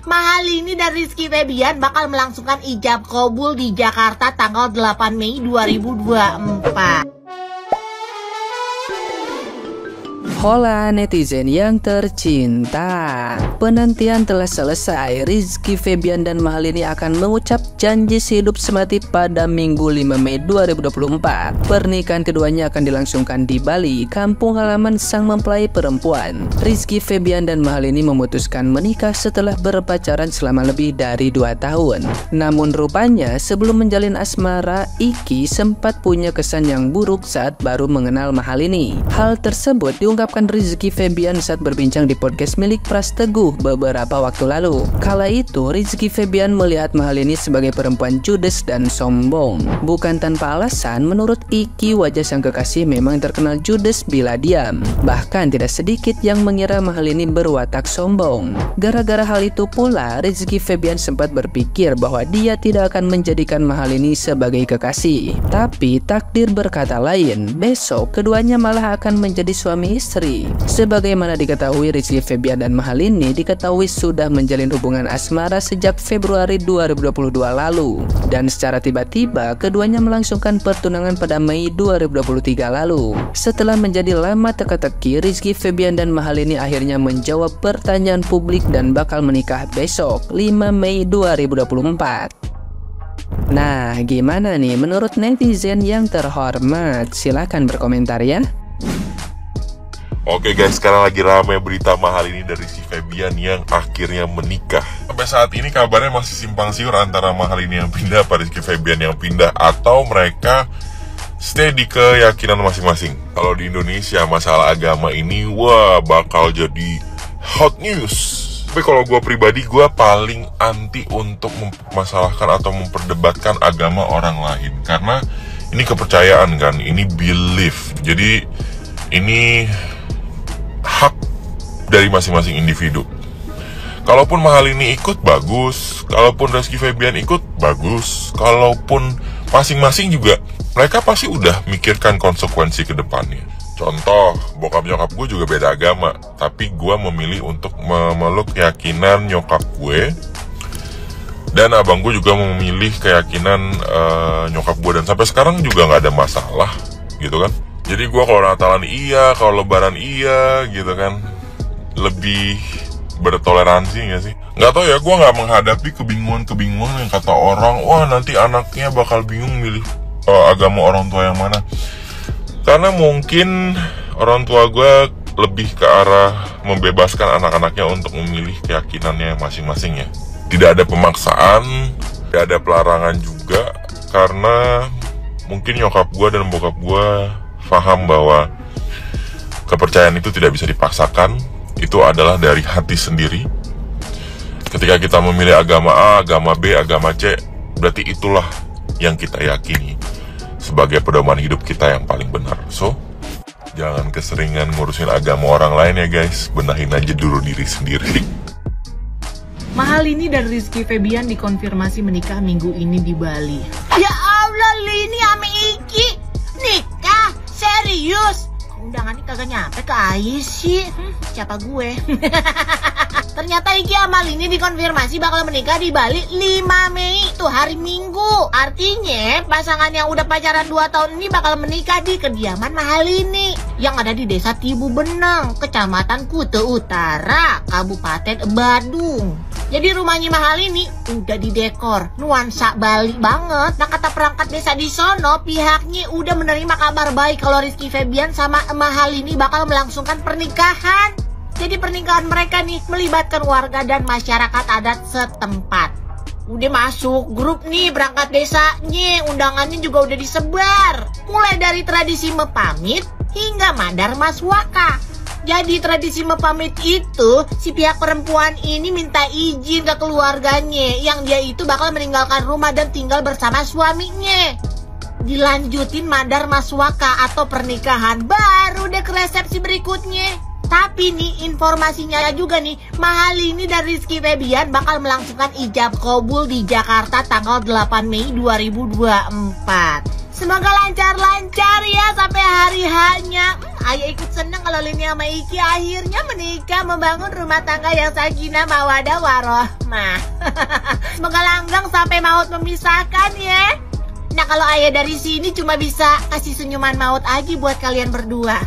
Mahalini dan Rizky Febian bakal melangsungkan ijab kabul di Jakarta tanggal 8 Mei 2024. Hola netizen yang tercinta, penantian telah selesai. Rizky Febian dan Mahalini akan mengucap janji hidup semati pada Minggu 5 Mei 2024. Pernikahan keduanya akan dilangsungkan di Bali, kampung halaman sang mempelai perempuan. Rizky Febian dan Mahalini memutuskan menikah setelah berpacaran selama lebih dari 2 tahun. Namun rupanya sebelum menjalin asmara, Iki sempat punya kesan yang buruk saat baru mengenal Mahalini. Hal tersebut diungkapkan Rizky Febian saat berbincang di podcast milik Pras Teguh beberapa waktu lalu. Kala itu Rizky Febian melihat Mahalini sebagai perempuan judes dan sombong. Bukan tanpa alasan, menurut Iki wajah sang kekasih memang terkenal judes bila diam. Bahkan tidak sedikit yang mengira Mahalini berwatak sombong. Gara-gara hal itu pula Rizky Febian sempat berpikir bahwa dia tidak akan menjadikan Mahalini sebagai kekasih. Tapi takdir berkata lain, besok keduanya malah akan menjadi suami istri. Sebagaimana diketahui, Rizky Febian dan Mahalini diketahui sudah menjalin hubungan asmara sejak Februari 2022 lalu. Dan secara tiba-tiba keduanya melangsungkan pertunangan pada Mei 2023 lalu. Setelah menjadi lama teka-teki, Rizky Febian dan Mahalini akhirnya menjawab pertanyaan publik dan bakal menikah besok 5 Mei 2024. Nah, gimana nih menurut netizen yang terhormat? Silahkan berkomentar ya. Oke guys, sekarang lagi ramai berita Mahalini dari Rizky Febian yang akhirnya menikah. Sampai saat ini kabarnya masih simpang siur antara Mahalini yang pindah pada Rizky Febian yang pindah, atau mereka stay di keyakinan masing-masing. Kalau di Indonesia masalah agama ini wah bakal jadi hot news. Tapi kalau gue pribadi, gue paling anti untuk mempermasalahkan atau memperdebatkan agama orang lain. Karena ini kepercayaan kan, ini belief. Jadi ini hak dari masing-masing individu. Kalaupun Mahalini ikut, bagus. Kalaupun Rizky Febian ikut, bagus. Kalaupun masing-masing juga, mereka pasti udah mikirkan konsekuensi ke depannya. Contoh, bokap nyokap gue juga beda agama, tapi gue memilih untuk memeluk keyakinan nyokap gue. Dan abang gue juga memilih keyakinan nyokap gue. Dan sampai sekarang juga gak ada masalah, gitu kan. Jadi gue kalau Natalan iya, kalau Lebaran iya, gitu kan. Lebih bertoleransi gak sih? Gak tau ya, gue gak menghadapi kebingungan-kebingungan yang kata orang, wah nanti anaknya bakal bingung milih agama orang tua yang mana. Karena mungkin orang tua gue lebih ke arah membebaskan anak-anaknya untuk memilih keyakinannya masing-masing ya. Tidak ada pemaksaan, tidak ada pelarangan juga. Karena mungkin nyokap gue dan bokap gue paham bahwa kepercayaan itu tidak bisa dipaksakan. Itu adalah dari hati sendiri. Ketika kita memilih agama A, agama B, agama C, berarti itulah yang kita yakini sebagai pedoman hidup kita yang paling benar. So, jangan keseringan ngurusin agama orang lain ya guys. Benahin aja dulu diri sendiri. Mahalini dan Rizky Febian dikonfirmasi menikah minggu ini di Bali. Ya Allah, Lini sama Iki nikah? Serius? Undangannya kagak nyampe ke Ais sih. Siapa gue? Ternyata Iki sama Lini dikonfirmasi bakal menikah di Bali 5 Mei, tuh hari Minggu. Artinya pasangan yang udah pacaran 2 tahun ini bakal menikah di kediaman Mahalini yang ada di Desa Tibu Beneng, Kecamatan Kute Utara, Kabupaten Badung. Jadi rumahnya Mahalini udah didekor nuansa Bali banget. Nah kata perangkat desa di sono, pihaknya udah menerima kabar baik kalau Rizky Febian sama Mahalini bakal melangsungkan pernikahan. Jadi pernikahan mereka nih melibatkan warga dan masyarakat adat setempat. Udah masuk grup nih berangkat desanya, undangannya juga udah disebar. Mulai dari tradisi mepamit hingga madar maswaka. Jadi tradisi mepamit itu, si pihak perempuan ini minta izin ke keluarganya yang dia itu bakal meninggalkan rumah dan tinggal bersama suaminya. Dilanjutin madar maswaka atau pernikahan, baru deh ke resepsi berikutnya. Tapi nih informasinya juga nih, Mahalini dan Rizky Febian bakal melangsungkan ijab kabul di Jakarta tanggal 8 Mei 2024. Semoga lancar-lancar ya sampai hari hanya. Ayah ikut seneng kalau Lini sama Iki akhirnya menikah, membangun rumah tangga yang sakinah mawadah warohmah. Semoga langgeng sampai maut memisahkan ya. Nah kalau ayah dari sini cuma bisa kasih senyuman maut aja buat kalian berdua.